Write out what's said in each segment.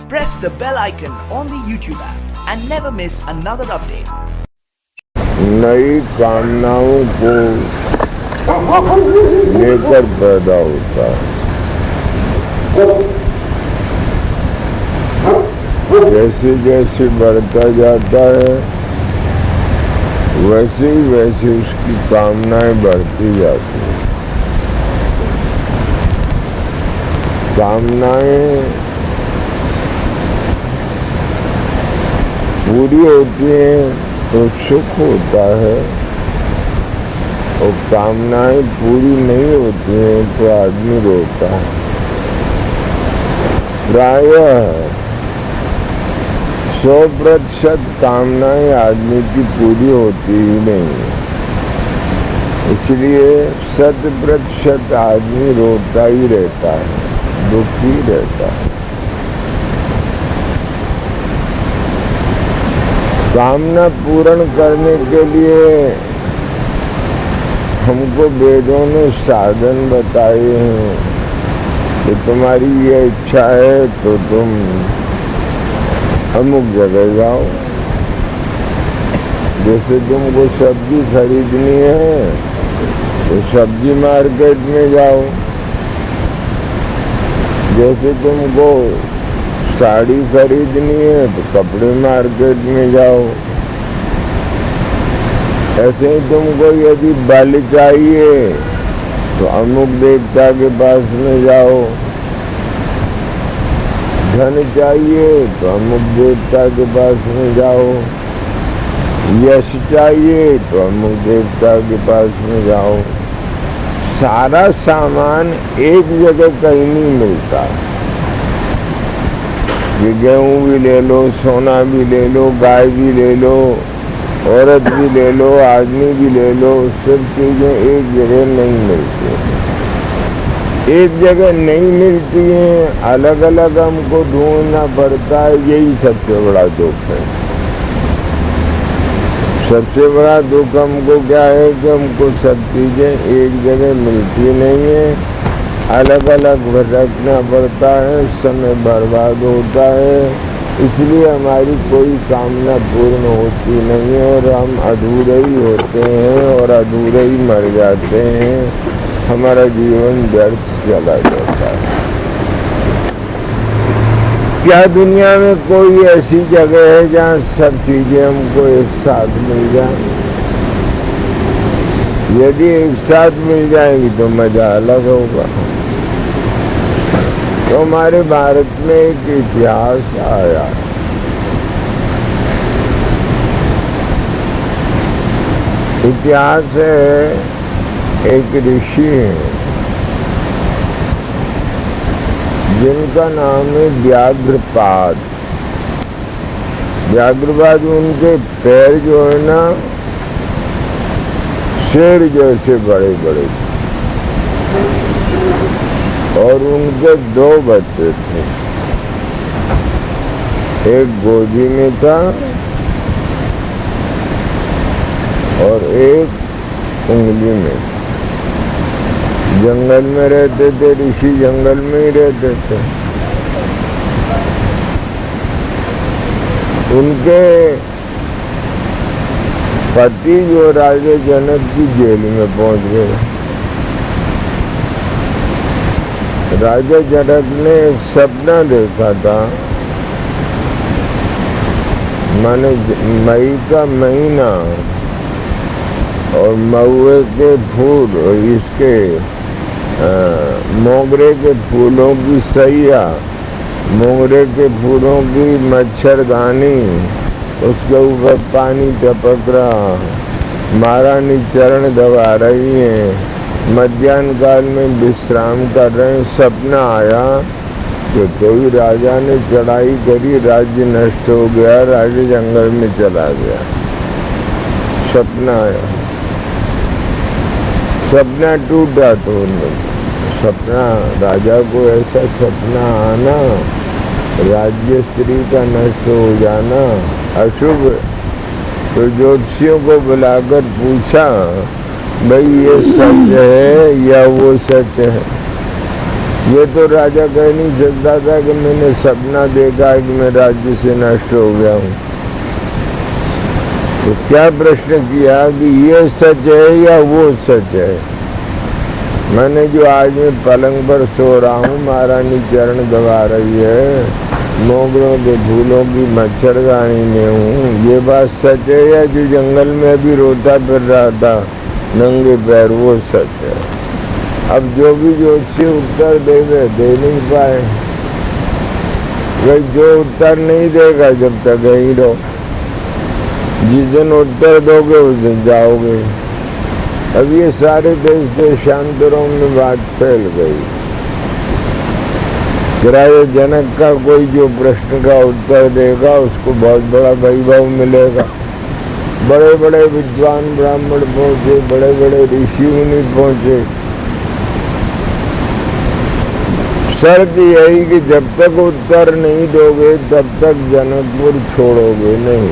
Press the bell icon on the YouTube app and never miss another update. नई कामनाओं को लेकर पैदा होता है। जैसे जैसे बढ़ता जाता है वैसे ही उसकी कामनाएं बढ़ती जाती हैं। कामनाएं पूरी होती हैं तो सुख होता है और कामनाएं पूरी नहीं होती हैं तो आदमी रोता है। प्रायः 100% कामनाएं आदमी की पूरी होती ही नहीं है, इसलिए 100% आदमी रोता ही रहता है, दुखी रहता है। कामना पूर्ण करने के लिए हमको वेदों ने साधन बताए हैं कि तुम्हारी ये इच्छा है तो तुम अमुक जगह जाओ। जैसे तुमको सब्जी खरीदनी है तो सब्जी मार्केट में जाओ। जैसे तुमको साड़ी खरीदनी है तो कपड़े मार्केट में जाओ। ऐसे ही तुमको यदि बल चाहिए तो अमुक देवता के पास में जाओ। धन चाहिए तो अमुक देवता के पास में जाओ। यश चाहिए तो अमुक देवता के पास में जाओ। सारा सामान एक जगह कहीं नहीं मिलता। ये गेहूँ भी ले लो, सोना भी ले लो, गाय भी ले लो, औरत भी ले लो, आदमी भी ले लो, सब चीज़ें एक जगह नहीं मिलती। एक जगह नहीं मिलती हैं, अलग अलग हमको ढूंढना पड़ता है। यही सबसे बड़ा दुख है। सबसे बड़ा दुख हमको क्या है कि हमको सब चीज़ें एक जगह मिलती नहीं है, अलग अलग भटकना पड़ता है, समय बर्बाद होता है। इसलिए हमारी कोई कामना पूर्ण होती नहीं है और हम अधूरे ही होते हैं और अधूरे ही मर जाते हैं। हमारा जीवन व्यर्थ चला जाता है। क्या दुनिया में कोई ऐसी जगह है जहाँ सब चीज़ें हमको एक साथ मिल जाए? यदि एक साथ मिल जाएगी तो मजा अलग होगा। तो हमारे भारत में एक इतिहास आया। इतिहास है, एक ऋषि हैं जिनका नाम है व्याघ्रपाद। व्याघ्रपाद, उनके पैर जो है ना शेर जैसे बड़े बड़े और उनके 2 बच्चे थे। एक गोदी में था और एक उंगली में। जंगल में रहते थे, ऋषि जंगल में ही रहते थे। उनके पति जो राजा जनक की जेल में पहुंच गए। राजा जनक ने एक सपना देखा था। माने मई का महीना और महुए के फूल और इसके मोगरे के फूलों की सैया, मोगरे के फूलों की मच्छरदानी, उसके ऊपर पानी टपक रहा, महारानी चरण दबा रही हैं, मध्याह्न काल में विश्राम कर रहे हैं। सपना आया कि कोई राजा ने चढ़ाई करी, राज्य नष्ट हो गया, राज्य जंगल में चला गया। सपना आया, सपना टूटा। तो सपना, राजा को ऐसा सपना आना, राज्य स्त्री का नष्ट हो जाना अशुभ। तो ज्योतिषियों को बुलाकर पूछा, भाई ये सच है या वो सच है? ये तो राजा कह नहीं सकता था कि मैंने सपना देखा कि मैं राज्य से नष्ट हो गया हूँ। तो क्या प्रश्न किया कि ये सच है या वो सच है। मैंने जो आज मैं पलंग पर सो रहा हूँ, महारानी चरण दबा रही है, मोगरों के फूलों की मच्छरदानी में हूँ, ये बात सच है या जो जंगल में अभी रोता फिर रहा था नंगे पैर वो सच है। अब जो भी ज्योतिषी उत्तर देवे दे नहीं पाए, भाई जो उत्तर नहीं देगा जब तक यहीं रहो, जिस दिन उत्तर दोगे उस दिन जाओगे। अब ये सारे देश देशांतरों में बात फैल गई। राजा जनक का कोई जो प्रश्न का उत्तर देगा उसको बहुत बड़ा वैभव मिलेगा। बड़े बड़े विद्वान ब्राह्मण पहुंचे, बड़े बड़े ऋषि मुनि पहुंचे। शर्त यही कि जब तक उत्तर नहीं दोगे तब तक जनकपुर छोड़ोगे नहीं।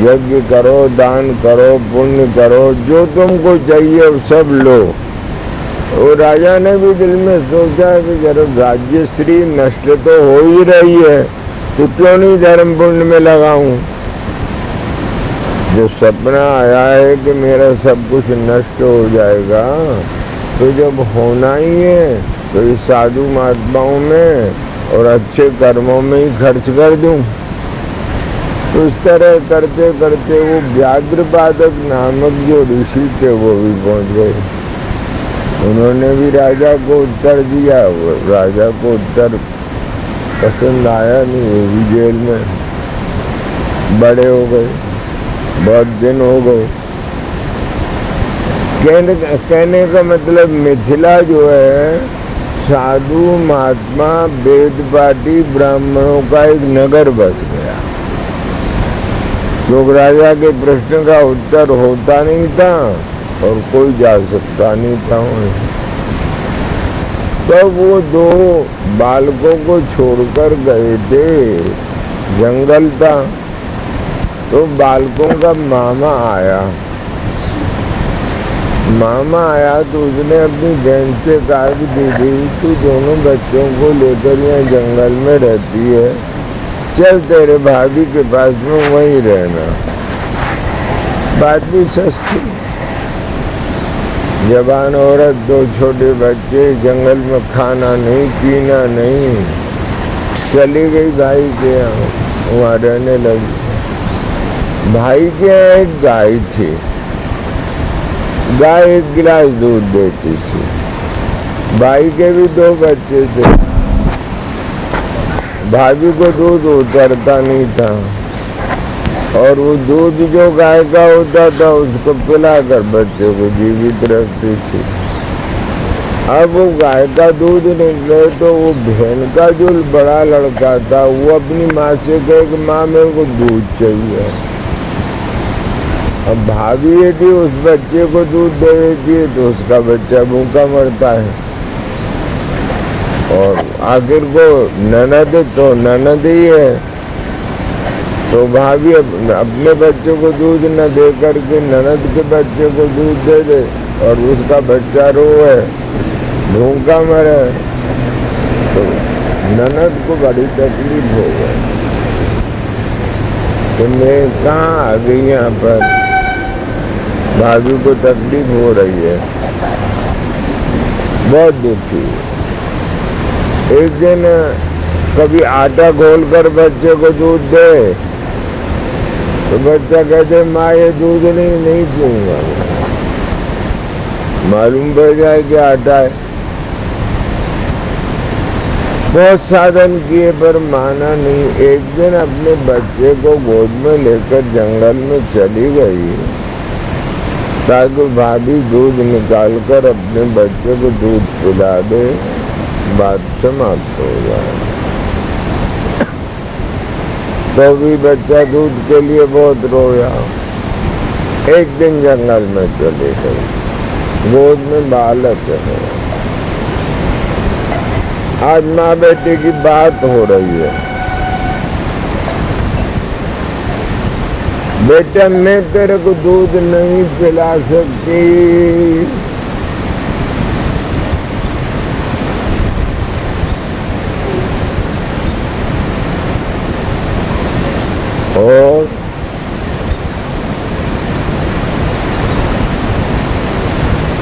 यज्ञ करो, दान करो, पुण्य करो, जो तुमको चाहिए वो सब लो। और राजा ने भी दिल में सोचा कि जब राज्यश्री नष्ट तो हो ही रही है तो क्यों नहीं धर्म पुण्य में लगाऊं। जो सपना आया है कि मेरा सब कुछ नष्ट हो जाएगा, तो जब होना ही है तो इस साधु महात्माओं में और अच्छे कर्मों में ही खर्च कर दूं। तो इस तरह करते करते वो व्याघ्रपादक नामक जो ऋषि थे वो भी पहुंच गए। उन्होंने भी राजा को उत्तर दिया। राजा को उत्तर पसंद आया नहीं, वो भी जेल में बड़े हो गए, बहुत दिन हो गए। कहने का मतलब मिथिला जो है साधु महात्मा वेदपाठी ब्राह्मणों का एक नगर बस गया। लोग राजा के प्रश्न का उत्तर होता नहीं था और कोई जा सकता नहीं था। तब वो दो बालकों को छोड़कर गए थे, जंगल था। तो बालकों का मामा आया। मामा आया तो उसने अपनी बहन से कहा कि दीदी तू दोनों बच्चों को लेकर यहाँ जंगल में रहती है, चल तेरे भाभी के पास में वहीं रहना। बात भी सस्ती। जवान औरत, दो छोटे बच्चे, जंगल में खाना नहीं पीना नहीं, चली गई भाई के यहाँ, वहाँ रहने लगी। भाई के यहाँ एक गाय थी। गाय 1 गिलास दूध देती थी। भाई के भी 2 बच्चे थे। भाभी को दूध उतरता नहीं था और वो दूध जो गाय का होता था उसको पिलाकर बच्चे को जीवित रखती थी। अब वो गाय का दूध निकले तो वो बहन का जो बड़ा लड़का था वो अपनी माँ से कहे कि माँ मेरे को दूध चाहिए। अब भाभी यदि उस बच्चे को दूध दे देती है तो उसका बच्चा भूखा मरता है। और आखिर को ननद तो ननद ही है, तो भाभी अपने बच्चे को दूध न दे करके ननद के बच्चे को दूध दे दे और उसका बच्चा रोए, भूखा मरे, तो ननद को बड़ी तकलीफ हो गई। तो मैं कहाँ आ गई यहाँ पर, भाभी को तकलीफ हो रही है, बहुत दुखी। एक दिन कभी आटा घोलकर बच्चे को दूध दे तो बच्चा कहते माँ ये दूध नहीं पीऊंगा। मालूम पड़ जाए कि आटा है। बहुत साधन किए पर माना नहीं। एक दिन अपने बच्चे को गोद में लेकर जंगल में चली गई ताकि भाभी दूध निकालकर अपने बच्चे को दूध पिला दे, बात समाप्त हो जाए। तो भी बच्चा दूध के लिए बहुत रोया। एक दिन जंगल में चले गई, गोद में बालक है। आज माँ बेटे की बात हो रही है। बेटा मैं तेरे को दूध नहीं पिला सकती,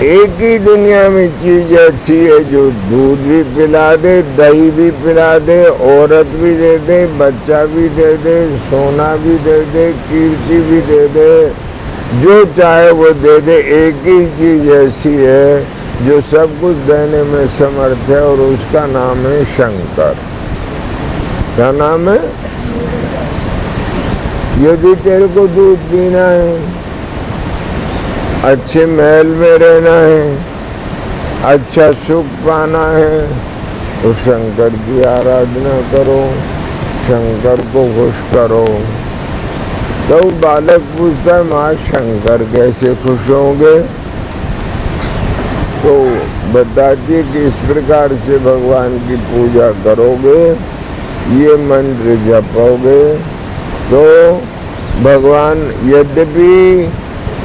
एक ही दुनिया में चीज ऐसी है जो दूध भी पिला दे, दही भी पिला दे, औरत भी दे दे, बच्चा भी दे दे, सोना भी दे दे, कीर्ति भी दे दे, जो चाहे वो दे दे। एक ही चीज ऐसी है जो सब कुछ देने में समर्थ है और उसका नाम है शंकर। क्या नाम है? यदि तेरे को दूध पीना है, अच्छे महल में रहना है, अच्छा सुख पाना है, तो शंकर की आराधना करो, शंकर को खुश करो। तो बालक पूछता है, माँ शंकर कैसे खुश होंगे? तो बताती है कि इस प्रकार से भगवान की पूजा करोगे, ये मंत्र जपोगे तो भगवान यद्यपि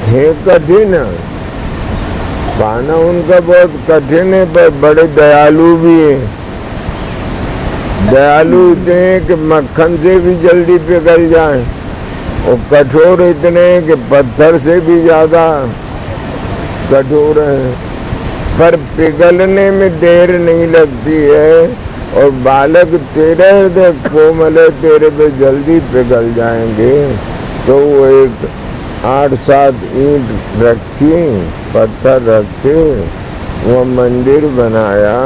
है कठिन, पाना उनका बहुत कठिन है, पर बड़े दयालु भी है। दयालु इतने हैं कि मक्खन से भी जल्दी पिघल जाए, और कठोर इतने हैं कि पत्थर से भी ज्यादा कठोर है, पर पिघलने में देर नहीं लगती है। और बालक तेरे हृदय कोमल है, तेरे पे जल्दी पिघल जाएंगे। तो वो एक 8-7 ईंट रखी, पत्थर रखे, वो मंदिर बनाया,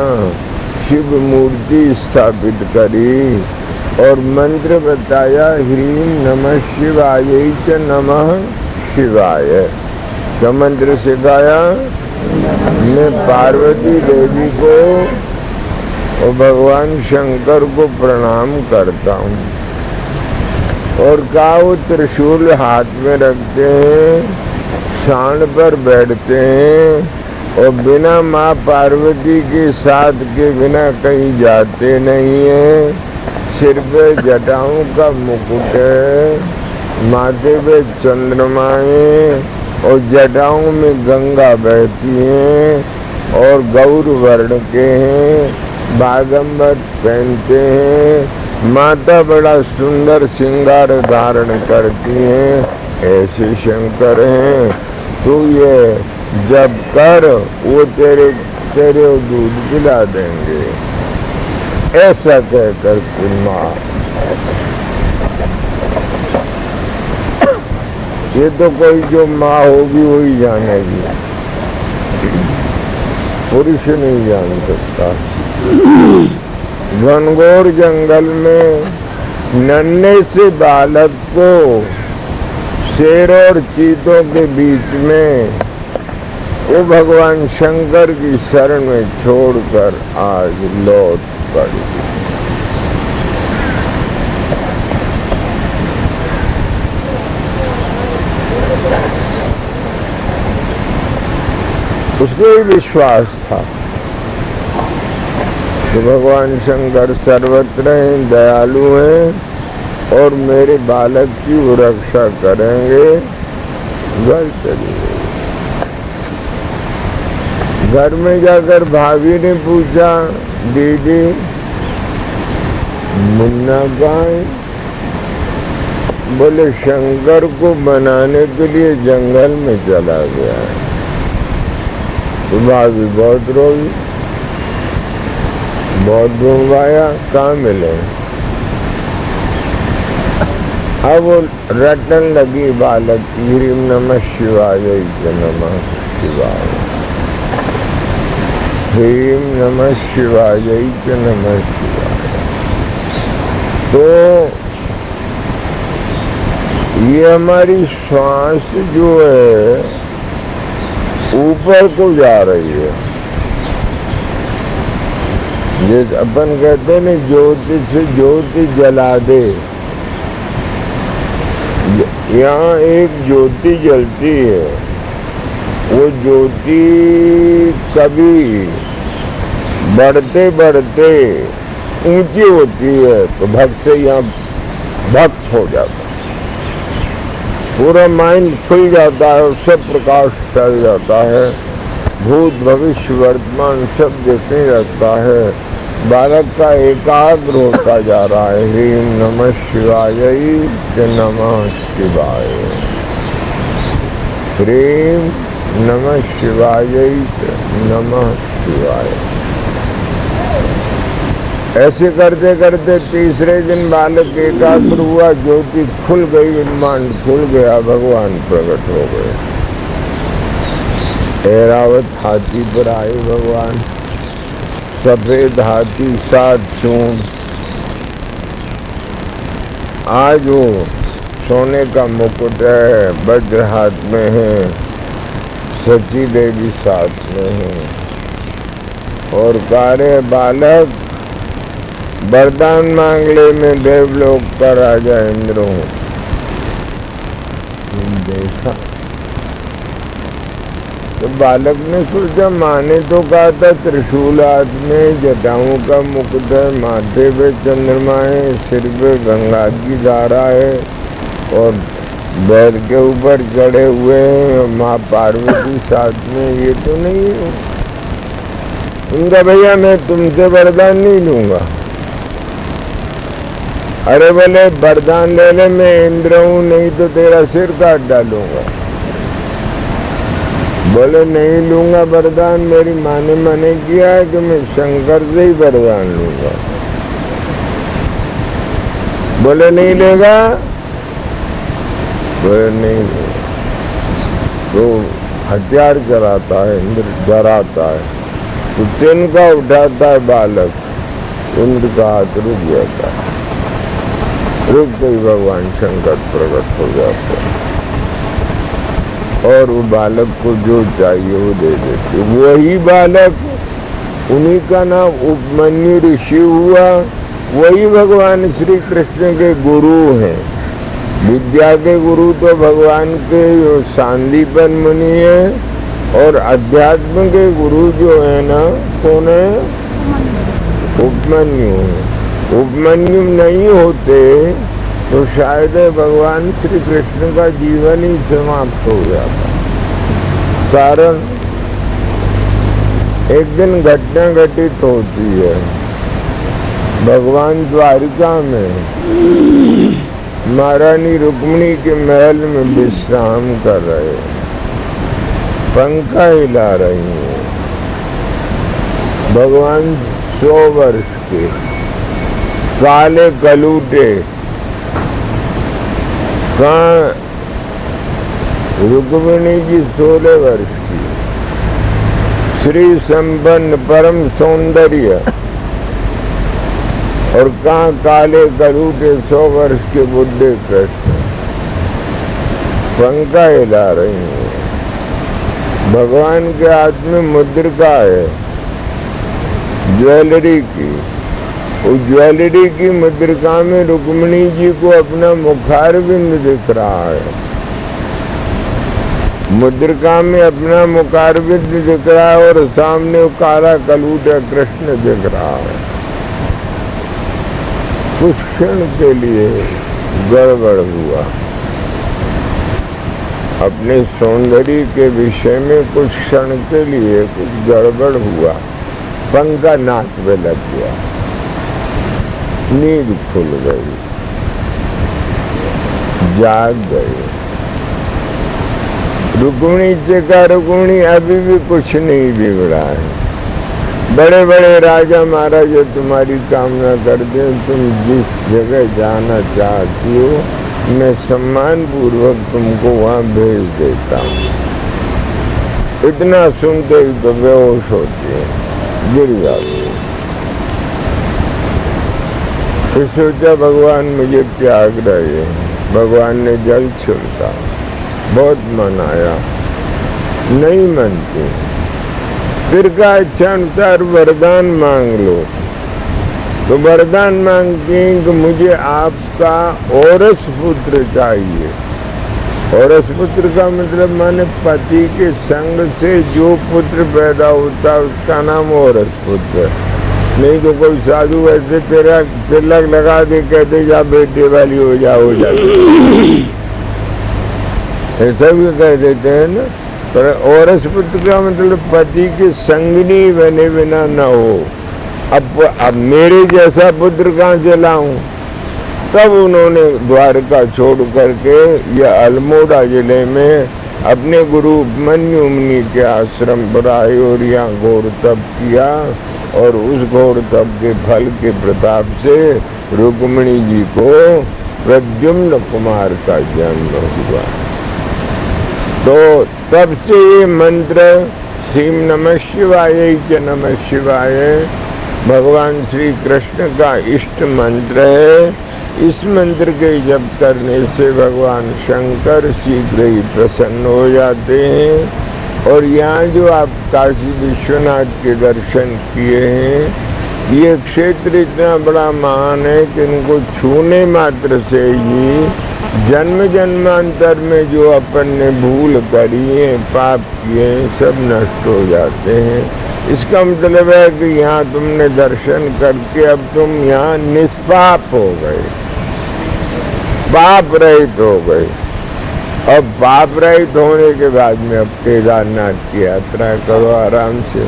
शिव मूर्ति स्थापित करी और मंत्र बताया, ह्रीं नमः शिवाय च नमः शिवाय का मंत्र सिखाया। मैं पार्वती देवी को और भगवान शंकर को प्रणाम करता हूँ। और कहा वो त्रिशूल हाथ में रखते हैं, सांड पर बैठते हैं और बिना माँ पार्वती के साथ के बिना कहीं जाते नहीं है। सिर पे जटाओं का मुकुट है, माथे पे चंद्रमाएं और जटाओं में गंगा बहती हैं और गौर वर्ण के हैं, बागंबर पहनते हैं, माता बड़ा सुंदर श्रृंगार धारण करती हैं। ऐसे शंकर हैं, तू ये जब कर वो तेरे दूध पिला देंगे। ऐसा कहकर माँ, ये तो कोई जो माँ होगी वही जानेगी, पुरुष नहीं जान सकता। घनघोर जंगल में नन्हे से बालक को शेर और चीतों के बीच में वो भगवान शंकर की शरण में छोड़कर आज लौट पड़ी। उसको ही विश्वास था कि भगवान शंकर सर्वत्र हैं, दयालु हैं और मेरे बालक की वो रक्षा करेंगे। घर चली गई। घर में जाकर भाभी ने पूछा, दीदी मुन्ना कहाँ है? बोले शंकर को बनाने के लिए जंगल में चला गया है। तो भाभी बहुत रोई, बहुत ढूंढवाया, कहाँ मिले। अब वो रटन लगी बालक, ह्रीं नमः शिवाय नमः शिवाय, ह्रीं नमः शिवाय नमः शिवाय। तो ये हमारी श्वास जो है ऊपर को जा रही है। ये अपन कहते हैं ना, ज्योति से ज्योति जला दे। यहाँ एक ज्योति जलती है, वो ज्योति कभी बढ़ते बढ़ते ऊंची होती है तो भक्त से यहाँ भक्त हो जाता है, पूरा माइंड खुल जाता है और सब प्रकाश फैल जाता है, भूत भविष्य वर्तमान सब देखने लगता है। बालक का एकाग्र होता जा रहा है। ह्रीं नमः शिवाय नमः शिवाय, ह्रीं नमः शिवाय, नमः शिवाय। ऐसे करते करते तीसरे दिन बालक एकाग्र हुआ, ज्योति खुल गई, ब्रह्मांड खुल गया, भगवान प्रकट हो गए। ऐरावत हाथी पर आए भगवान, सफेद हाथी, 7 सूंड। आज वो सोने का मुकुट है, वज्र हाथ में है, सची देवी साथ में है, और कार्य बालक वरदान मांग ले, मैं देवलोक का राजा इंद्र हूँ। देखा तो बालक ने सोचा, माँ ने तो कहा था त्रिशूल हाथ में, जटाओं का मुकुट है, माथे पे चंद्रमा है, सिर पे गंगा की धारा है, और बैल के ऊपर चढ़े हुए हैं, माँ पार्वती साथ में, ये तो नहीं है। उनका भैया मैं तुमसे वरदान नहीं लूंगा। अरे बोले वरदान ले ले, मैं इंद्र हूँ, नहीं तो तेरा सिर काट डालूंगा। बोले नहीं लूंगा वरदान, मेरी माँ ने मना किया है कि मैं शंकर से ही वरदान लूंगा। बोले नहीं लेगा, बोले नहीं लेगा। तो हथियार चलाता है इंद्र, डराता है, तो तिनका उठाता है बालक, इंद्र का हाथ रुक जाता है, रुक गई, भगवान शंकर प्रकट हो जाते और वो बालक को जो चाहिए वो दे देते। वही बालक, उन्हीं का नाम उपमन्यु ऋषि हुआ, वही भगवान श्री कृष्ण के गुरु हैं। विद्या के गुरु तो भगवान के सांदीपन मुनि है, और अध्यात्म के गुरु जो है ना, कौन है? उपमन्यु। उपमन्यु नहीं होते तो शायद भगवान श्री कृष्ण का जीवन ही समाप्त हो जाता। कारण एक दिन घटना घटित होती है, भगवान द्वारिका में महारानी रुक्मिणी के महल में विश्राम कर रहे, पंखा हिला रही हैं। भगवान 100 वर्ष के, काले कलूटे, कहाँ रुक्मिणी जी 16 वर्ष की, श्री संपन्न परम सौंदर्य, और कहाँ काले कलूटे 100 वर्ष के बुढ़े कृष्ण पंखा हिला रही हैं। भगवान के हाथ में मुद्रिका है ज्वेलरी की, उस ज्वेलरी की मुद्रिका में रुक्मिणी जी को अपना मुखारविंद दिख रहा है। मुद्रिका में अपना मुखारविंद दिख रहा है, और सामने वो काला कलूटा कृष्ण दिख रहा है। कुछ क्षण के लिए गड़बड़ हुआ, अपने सौंदर्य के विषय में कुछ क्षण के लिए कुछ गड़बड़ हुआ, पंखा नाक में लग गया, नींद खुल गई, जाग गए। रुक्मिणी से कहा, रुक्मिणी अभी भी कुछ नहीं बिगड़ा है, बड़े बड़े राजा महाराजा तुम्हारी कामना करते हैं, तुम जिस जगह जाना चाहती हो मैं सम्मान पूर्वक तुमको वहां भेज देता हूँ। इतना सुनते ही तो बेहोश होती है, गिर जाती है। फिर सोचा भगवान मुझे त्याग रहे हैं, भगवान ने जल छिड़का, बहुत मनाया, नहीं मानती। फिर का इच्छा अनुसार वरदान मांग लो, तो वरदान मांगती हैं कि मुझे आपका औरस पुत्र चाहिए। औरस पुत्र का मतलब माने पति के संग से जो पुत्र पैदा होता है उसका नाम औरस पुत्र। नहीं तो कोई साधु ऐसे तेरा तिलक लगा के कहते जा बेटे वाली हो जाती, ऐसा भी कह देते हैं ना। पर औरस पुत्र का मतलब पति के संगनी बने बिना न हो। अब मेरे जैसा पुत्र कहाँ से लाऊं? तब उन्होंने द्वारका छोड़ करके या अल्मोड़ा जिले में अपने गुरु उपमन्यु मुनि के आश्रम पर आए और यहाँ घोर तप किया और उस घोर तप के फल के प्रताप से रुक्मिणी जी को प्रद्युम्न कुमार का जन्म हुआ। तो तब से ये मंत्र श्रीम नमः शिवाय च नमः शिवाय भगवान श्री कृष्ण का इष्ट मंत्र है। इस मंत्र के जप करने से भगवान शंकर शीघ्र ही प्रसन्न हो जाते हैं। और यहाँ जो आप काशी विश्वनाथ के दर्शन किए हैं, ये क्षेत्र इतना बड़ा महान है कि इनको छूने मात्र से ही जन्म जन्मांतर में जो अपन ने भूल करी है, पाप किए हैं, सब नष्ट हो जाते हैं। इसका मतलब है कि यहाँ तुमने दर्शन करके अब तुम यहाँ निष्पाप हो गए, पाप रहित हो गए। अब पाप रहित होने के बाद में अब केदारनाथ की यात्रा करो आराम से।